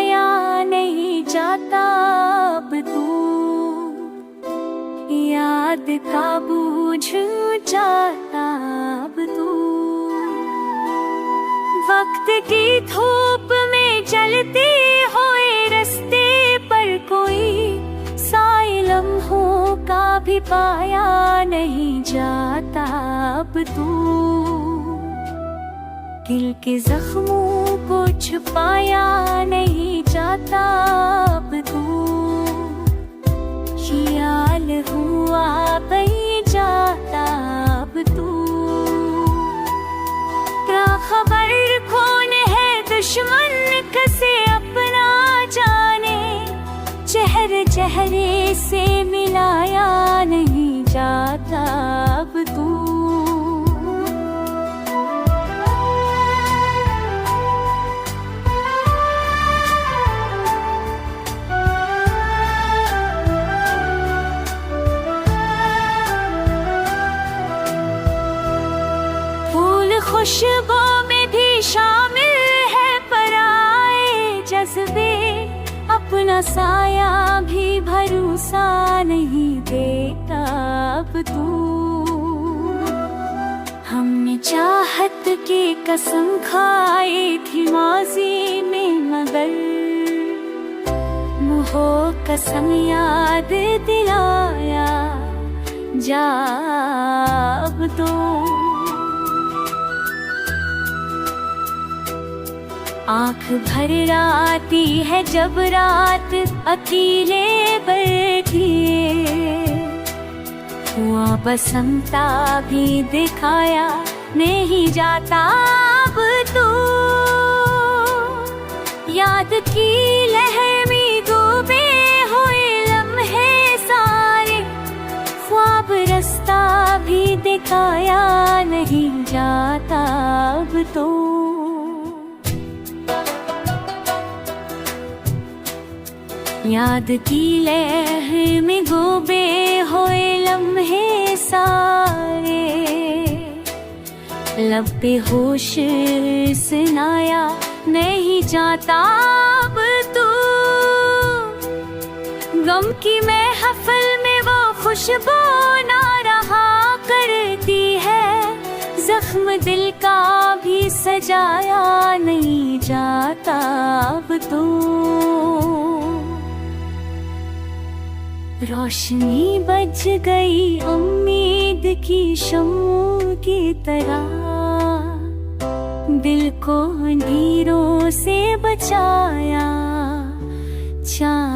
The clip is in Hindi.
पाया नहीं जाता अब तू, याद का बोझ जाता अब तू। वक्त की धूप में जलते हुए रास्ते पर कोई साए लम्हों का भी पाया नहीं जाता अब तू। दिल के जख्मों को छुपाया नहीं जाता अब तू, ख्याल हुआ नहीं जाता अब तू। क्या खबर कौन है दुश्मन कसे अपना जाने, चेहरे चेहरे से मिलाया नहीं जाता अब तू। खुशबू में भी शामिल है पराए जज्बे, अपना साया भी भरोसा नहीं देता अब तू। हमने चाहत की कसम खाई थी माजी में, मगर मुहो कसम याद दिलाया जा अब तो। आँख भर आती है जब रात अकेले बैठिए, हुआ बसंता भी दिखाया नहीं जाता अब तू। याद की लहर में डूबे हुए लम्हे सारे, ख्वाब रास्ता भी दिखाया नहीं जाता अब तो। याद की लहर में डूबे हुए लम्हे सारे, लब पे होश सुनाया नहीं जाता अब तू। गम की महफिल में वो खुशबू ना रहा करती है, जख्म दिल का भी सजाया नहीं जाता अब तो। रोशनी बज गई उम्मीद की शम्मों की तरह, दिल को अंधेरों से बचाया चाँद